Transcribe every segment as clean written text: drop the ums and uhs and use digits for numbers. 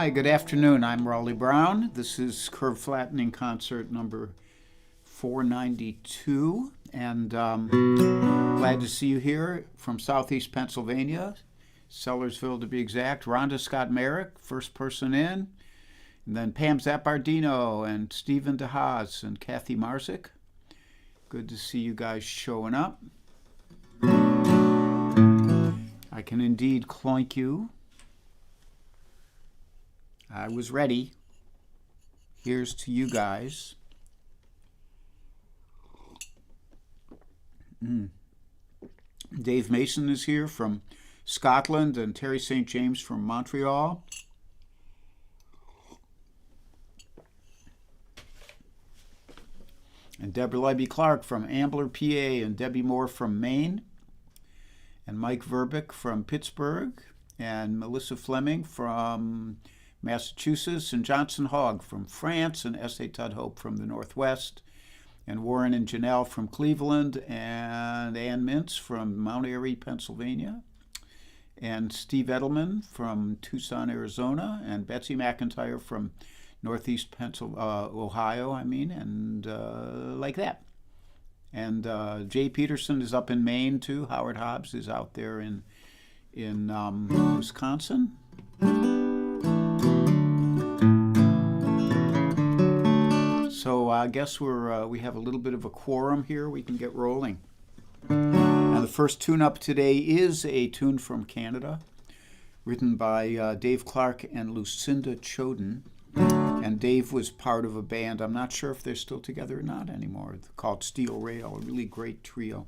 Hi, good afternoon. I'm Raleigh Brown. This is Curve Flattening Concert number 492, and glad to see you here from Southeast Pennsylvania, Sellersville to be exact. Rhonda Scott Merrick, first person in, and then Pam Zappardino and Stephen DeHaas and Kathy Marzik. Good to see you guys showing up. I can indeed cloink you. I was ready. Here's to you guys. Dave Mason is here from Scotland and Terry St. James from Montreal. And Deborah Libby Clark from Ambler, PA, and Debbie Moore from Maine. And Mike Verbeck from Pittsburgh. And Melissa Fleming from Massachusetts, and Johnson Hogg from France, and S.A. Tudhope from the Northwest, and Warren and Janelle from Cleveland, and Ann Mintz from Mount Airy, Pennsylvania, and Steve Edelman from Tucson, Arizona, and Betsy McIntyre from Northeast Ohio, and like that. And Jay Peterson is up in Maine, too. Howard Hobbs is out there in Wisconsin. So I guess we have a little bit of a quorum here. We can get rolling. Now the first tune up today is a tune from Canada, written by Dave Clark and Lucinda Choden. And Dave was part of a band. I'm not sure if they're still together or not anymore, called Steel Rail, a really great trio.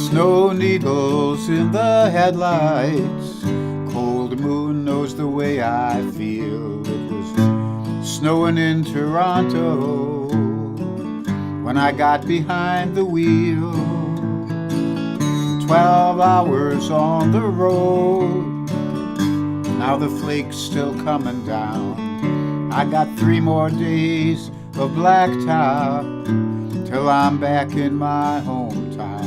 Snow needles in the headlights, cold moon knows the way I feel. It was snowing in Toronto when I got behind the wheel. 12 hours on the road, now the flakes still coming down. I got 3 more days of blacktop till I'm back in my hometown.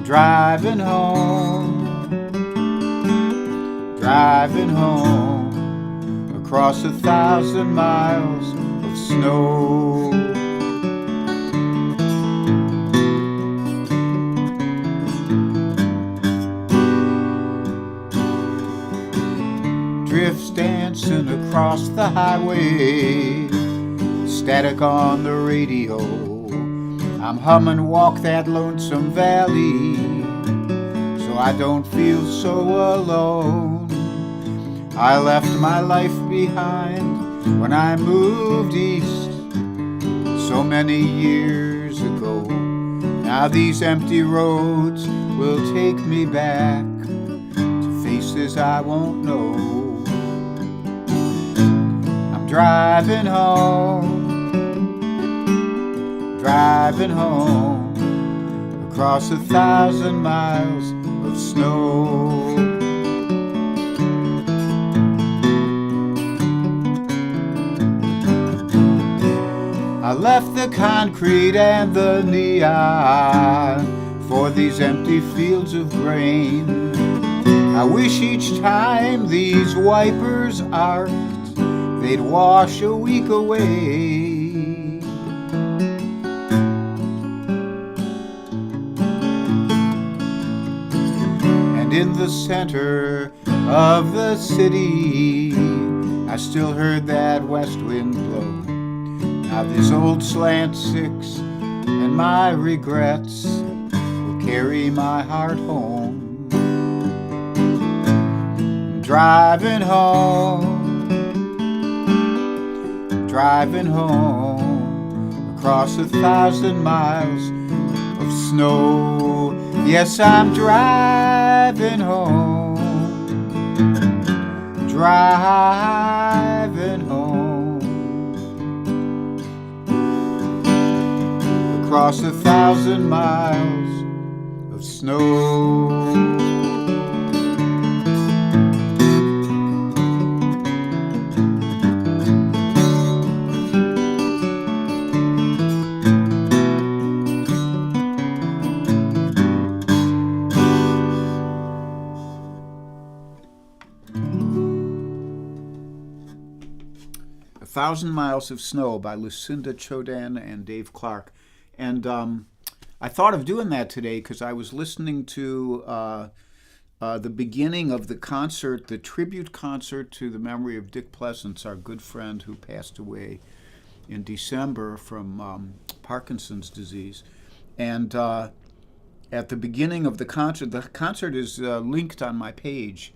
Driving home, across 1,000 miles of snow. Drifts dancing across the highway, static on the radio. I'm humming Walk That Lonesome Valley, so I don't feel so alone. I left my life behind when I moved east so many years ago. Now these empty roads will take me back to faces I won't know. I'm driving home, across 1,000 miles of snow. I left the concrete and the neon for these empty fields of grain. I wish each time these wipers arced, they'd wash a week away. In the center of the city, I still heard that west wind blow. Now this old slant 6 and my regrets will carry my heart home. I'm driving home, across 1,000 miles of snow. Yes, I'm driving home, across 1,000 miles of snow. 1,000 Miles of Snow by Lucinda Chodan and Dave Clark. And I thought of doing that today because I was listening to the beginning of the concert, the tribute concert to the memory of Dick Pleasance, our good friend who passed away in December from Parkinson's disease. And at the beginning of the concert is linked on my page.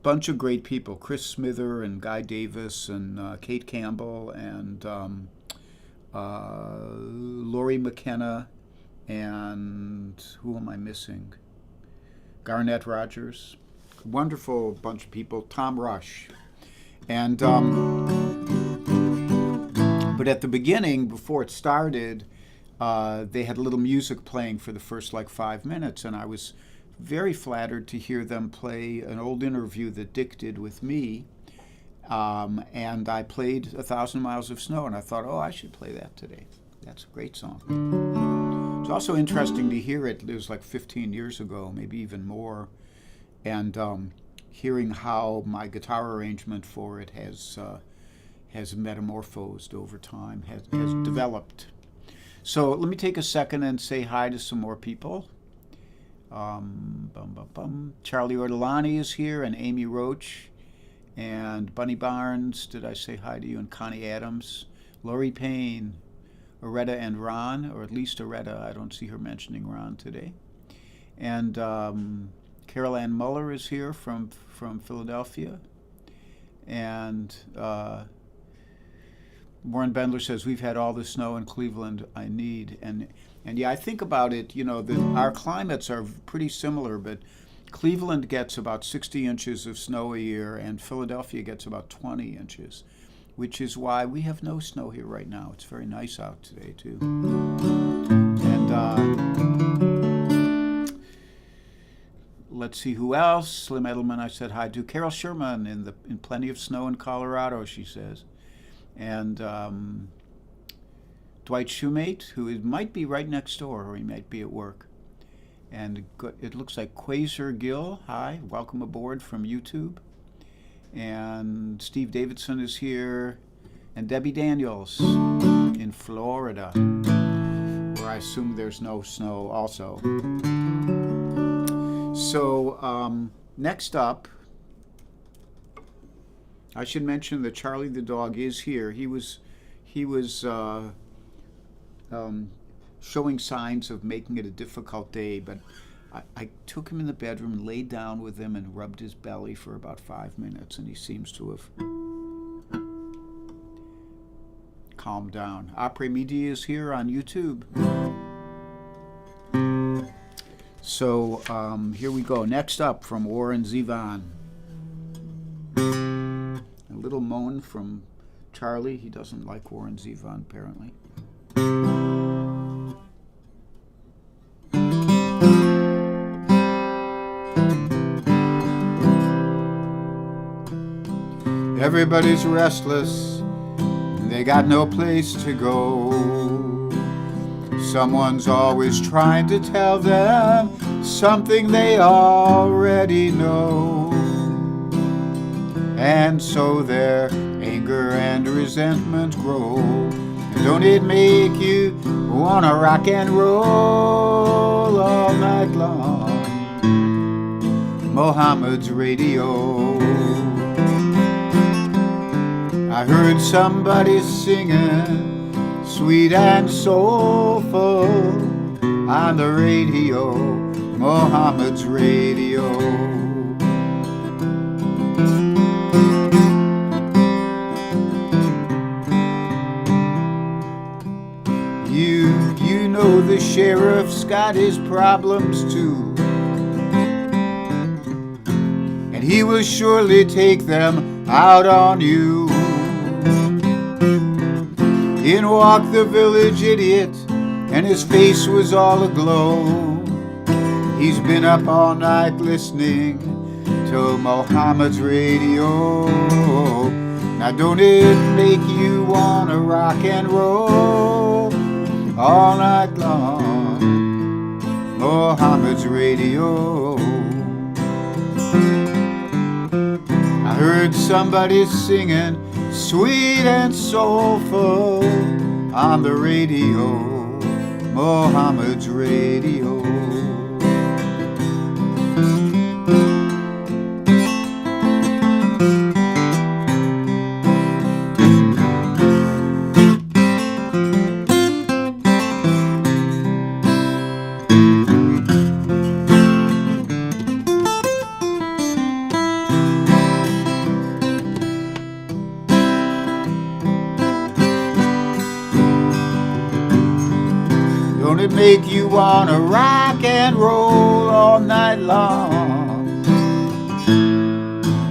Bunch of great people, Chris Smither and Guy Davis and Kate Campbell and Laurie McKenna and who am I missing? Garnett Rogers. Wonderful bunch of people. Tom Rush. And but at the beginning, before it started, they had a little music playing for the first 5 minutes, and I was very flattered to hear them play an old interview that Dick did with me. And I played 1,000 Miles of Snow, and I thought, I should play that today. That's a great song. It's also interesting to hear it. It was 15 years ago, maybe even more, and hearing how my guitar arrangement for it has metamorphosed over time, has developed. So let me take a second and say hi to some more people. Charlie Ortolani is here, and Amy Roach, and Bunny Barnes. Did I say hi to you? And Connie Adams, Lori Payne, Aretta and Ron, or at least Aretta. I don't see her mentioning Ron today. And Carol Ann Muller is here from Philadelphia. And Warren Bendler says, we've had all the snow in Cleveland I need. And yeah, I think about it, our climates are pretty similar, but Cleveland gets about 60 inches of snow a year, and Philadelphia gets about 20 inches, which is why we have no snow here right now. It's very nice out today, too. And let's see who else. Slim Edelman, I said hi to. Carol Sherman in Plenty of Snow in Colorado, she says. And Dwight Shoemate, who might be right next door, or he might be at work. And it looks like Quasar Gill, hi, welcome aboard from YouTube. And Steve Davidson is here, and Debbie Daniels in Florida, where I assume there's no snow also. So next up, I should mention that Charlie the dog is here. He was showing signs of making it a difficult day, but I took him in the bedroom, laid down with him, and rubbed his belly for about 5 minutes, and he seems to have calmed down. Après Midi is here on YouTube. So here we go. Next up from Warren Zevon. A little moan from Charlie. He doesn't like Warren Zevon, apparently. Everybody's restless, they got no place to go. Someone's always trying to tell them something they already know. And so their anger and resentment grow. And don't it make you wanna rock and roll all night long? Mohammed's radio. I heard somebody singing sweet and soulful on the radio, Mohammed's radio. You know the sheriff's got his problems too, and he will surely take them out on you. In walked the village idiot, and his face was all aglow. He's been up all night listening to Mohammed's radio. Now don't it make you wanna rock and roll all night long? Mohammed's radio. I heard somebody singing sweet and soulful on the radio, Mohammed's radio. Don't it make you wanna rock and roll all night long?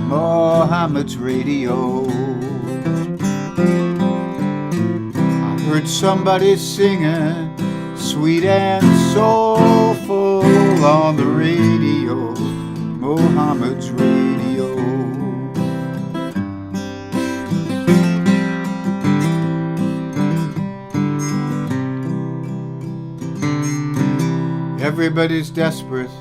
Mohammed's radio. I heard somebody singing sweet and soulful on the radio, Mohammed's radio. Everybody's desperate,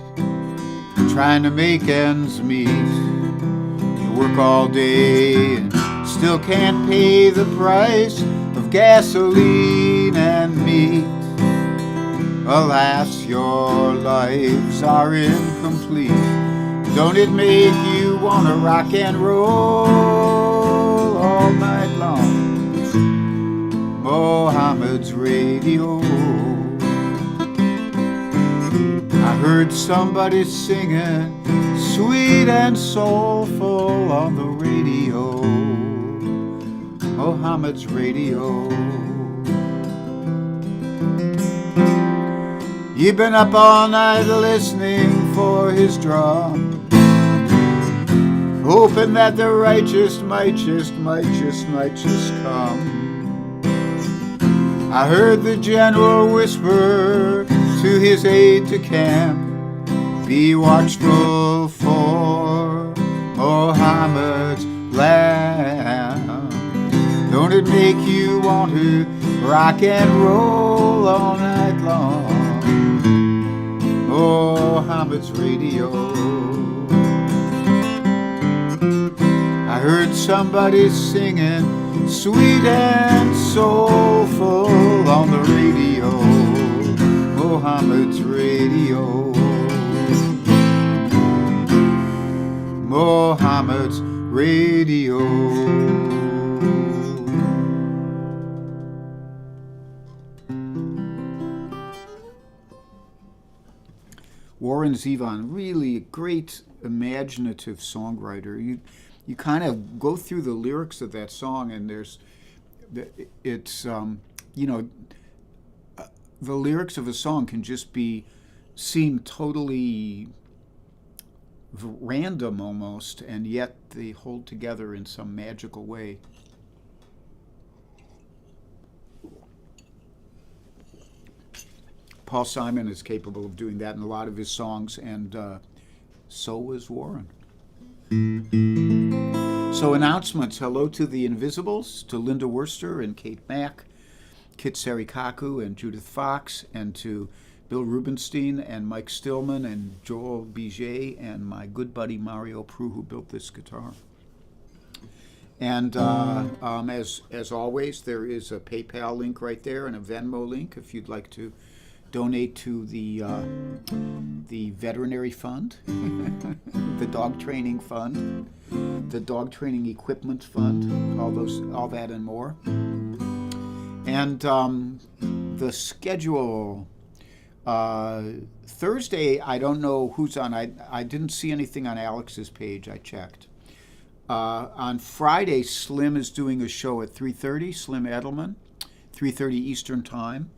trying to make ends meet. You work all day and still can't pay the price of gasoline and meat. Alas, your lives are incomplete. Don't it make you wanna rock and roll all night long? Mohammed's radio. I heard somebody singing sweet and soulful on the radio, Mohammed's radio. You've been up all night listening for his drum, hoping that the righteous might just come. I heard the general whisper to his aide-de-camp, be watchful for Mohammed's lamb. Don't it make you want to rock and roll all night long? Mohammed's radio. I heard somebody singing sweet and soulful on the radio, Mohammed's radio, Mohammed's radio. Warren Zevon, really a great imaginative songwriter. You kind of go through the lyrics of that song, and it's the lyrics of a song can just seem totally random almost, and yet they hold together in some magical way. Paul Simon is capable of doing that in a lot of his songs, and so is Warren. So announcements. Hello to the Invisibles, to Linda Worster and Kate Mack, Kit Sarikaku and Judith Fox, and to Bill Rubenstein and Mike Stillman and Joel Biget and my good buddy Mario Prue, who built this guitar. And as always, there is a PayPal link right there and a Venmo link if you'd like to donate to the veterinary fund, the dog training fund, the dog training equipment fund, all that and more. And the schedule, Thursday, I don't know who's on. I didn't see anything on Alex's page. I checked. On Friday, Slim is doing a show at 3:30, Slim Edelman, 3:30 Eastern Time.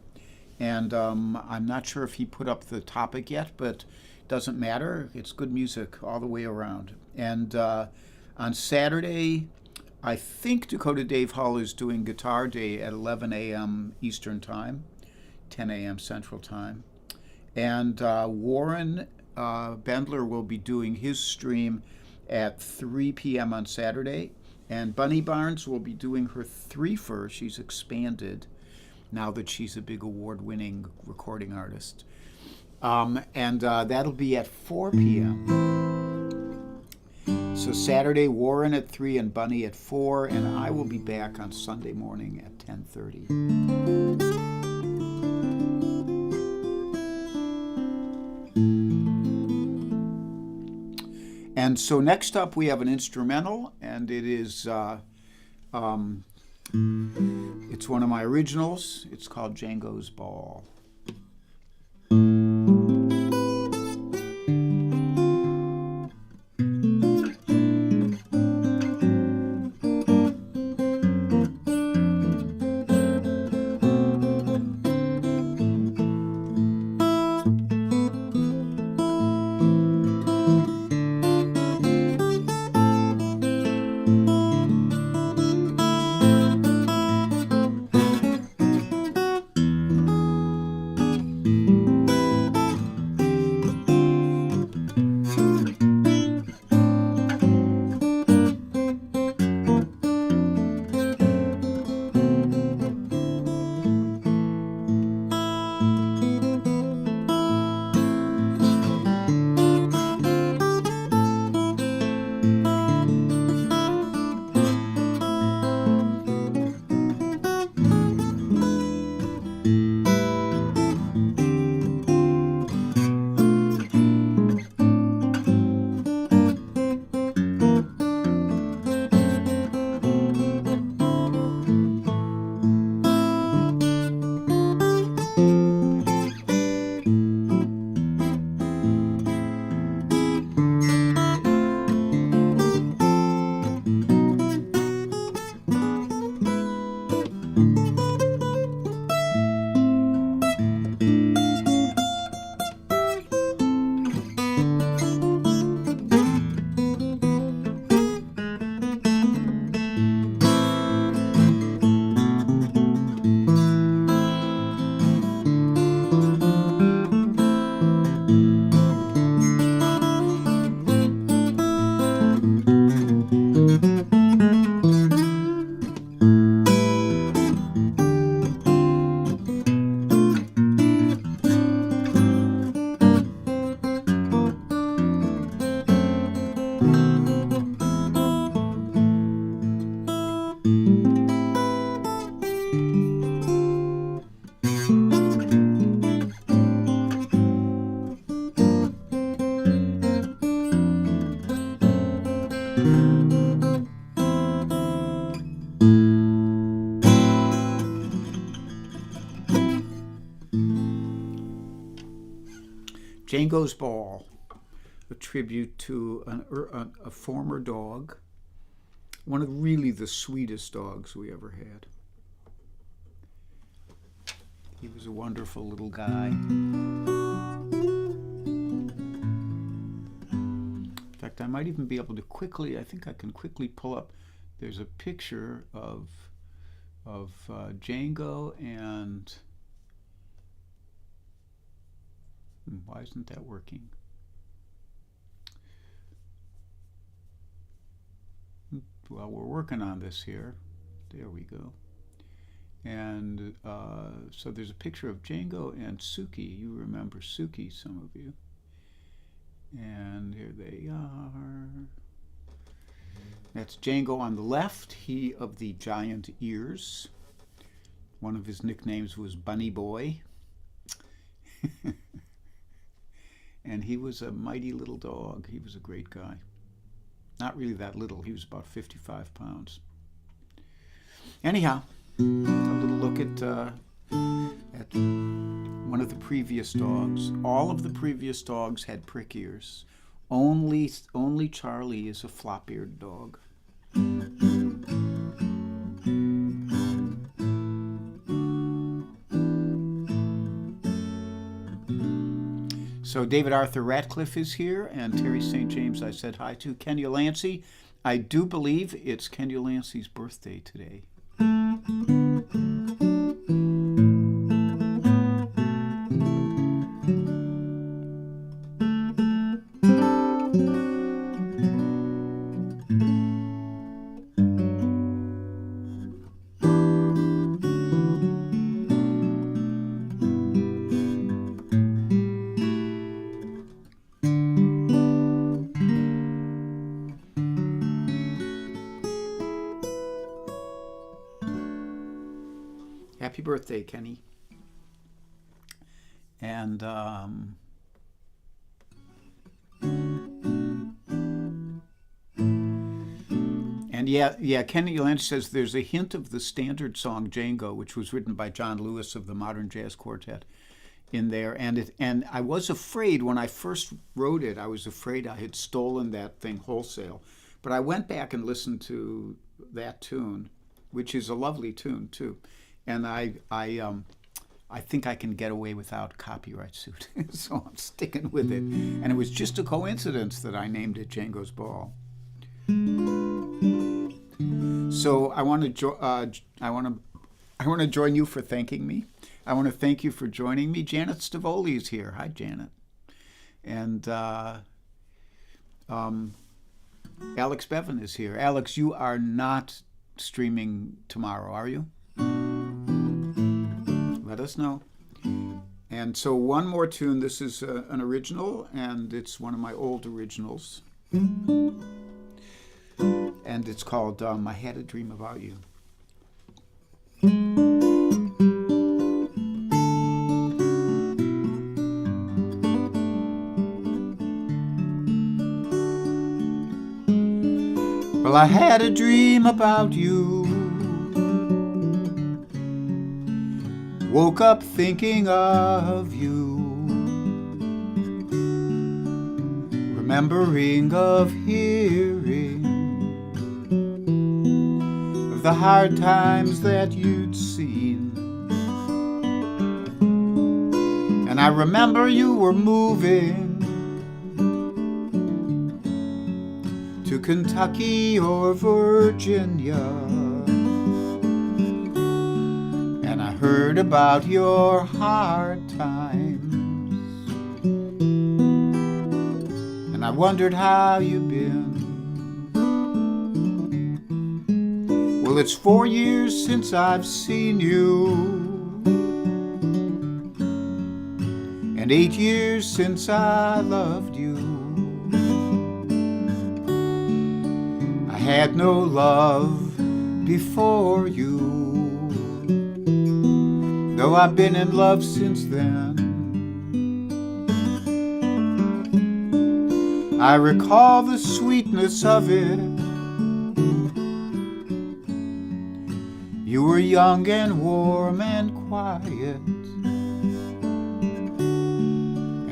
And I'm not sure if he put up the topic yet, but it doesn't matter. It's good music all the way around. And on Saturday, I think Dakota Dave Hull is doing Guitar Day at 11 a.m. Eastern Time, 10 a.m. Central Time. And Warren Bendler will be doing his stream at 3 p.m. on Saturday. And Bunny Barnes will be doing her threefer. She's expanded now that she's a big award-winning recording artist. And that'll be at 4 p.m. So So Saturday, Warren at 3 and Bunny at 4, and I will be back on Sunday morning at 10:30. And so next up we have an instrumental, and it is it's one of my originals. It's called Django's Ball. Django's Ball, a tribute to a former dog, one of really the sweetest dogs we ever had. He was a wonderful little guy. In fact, I might even be able to quickly, I think I can quickly pull up, there's a picture of Django and, why isn't that working? Well, we're working on this here. There we go. And so there's a picture of Django and Suki. You remember Suki, some of you. And here they are. That's Django on the left, he of the giant ears. One of his nicknames was Bunny Boy. And he was a mighty little dog. He was a great guy. Not really that little. He was about 55 pounds. Anyhow, a little look at one of the previous dogs. All of the previous dogs had prick ears. Only Charlie is a flop-eared dog. So David Arthur Ratcliffe is here, and Terry St. James I said hi to. Kenya Lancey. I do believe it's Kenya Lancey's birthday today. happy birthday, Kenny. And yeah, Kenny Lynch says there's a hint of the standard song Django, which was written by John Lewis of the Modern Jazz Quartet, in there. And I was afraid when I first wrote it, I was afraid I had stolen that thing wholesale. But I went back and listened to that tune, which is a lovely tune too, and I think I can get away without copyright suit, so I'm sticking with it. And it was just a coincidence that I named it Django's Ball. So I want to join you for thanking me. I want to thank you for joining me. Janet Stavoli is here. Hi, Janet. And Alex Bevan is here. Alex, you are not streaming tomorrow, are you? Let us know. And so one more tune. This is an original, and it's one of my old originals. And it's called I Had a Dream About You. Well, I had a dream about you. Woke up thinking of you. Remembering of hearing of the hard times that you'd seen. And I remember you were moving to Kentucky or Virginia, and I heard about your hard times, and I wondered how you've been. Well, it's 4 years since I've seen you, and 8 years since I loved you. I had no love before you, though I've been in love since then. I recall the sweetness of it. You were young and warm and quiet,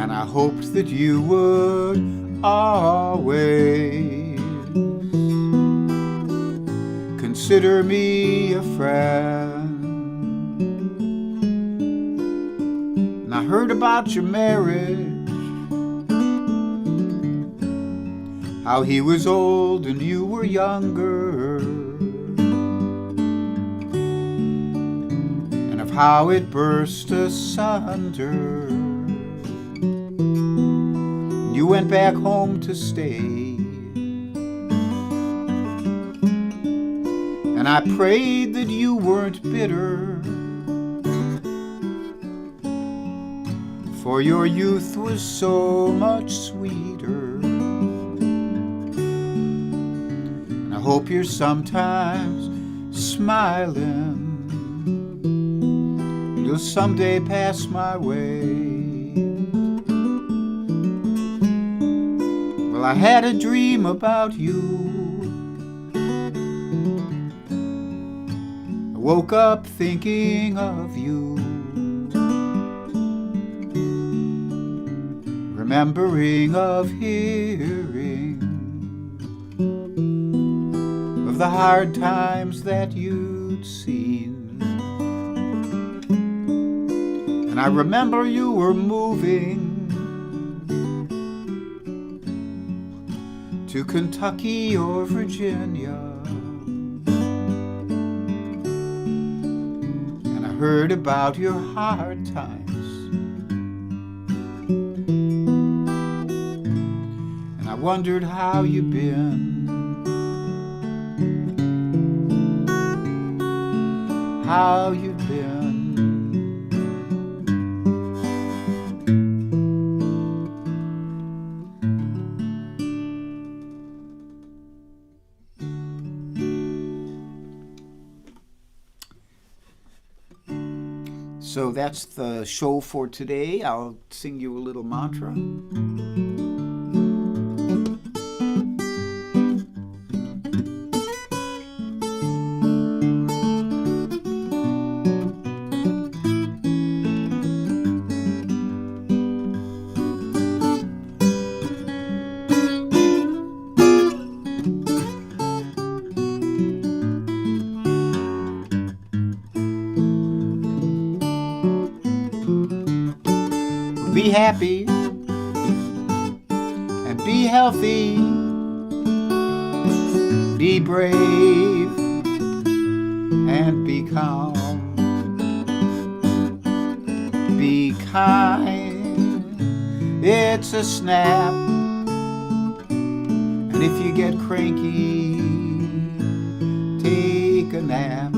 and I hoped that you would always consider me a friend. And I heard about your marriage, how he was old and you were younger, and of how it burst asunder. You went back home to stay, and I prayed that you weren't bitter, for your youth was so much sweeter. And I hope you're sometimes smiling. You'll someday pass my way. Well, I had a dream about you. Woke up thinking of you, remembering of hearing of the hard times that you'd seen. And I remember you were moving to Kentucky or Virginia, heard about your hard times, and I wondered how you've been, how you've been. So that's the show for today. I'll sing you a little mantra. Be happy and be healthy. Be brave and be calm. Be kind. It's a snap. And if you get cranky, take a nap.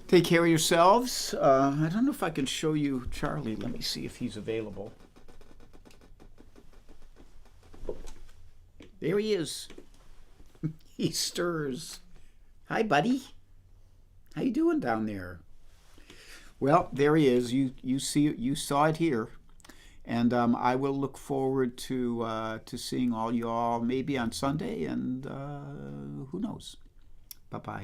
Take care of yourselves. I don't know if I can show you Charlie. Let me see if he's available. There he is. He stirs. Hi, buddy. How you doing down there? Well, there he is. You saw it here, and I will look forward to seeing all y'all maybe on Sunday, and who knows. Bye bye.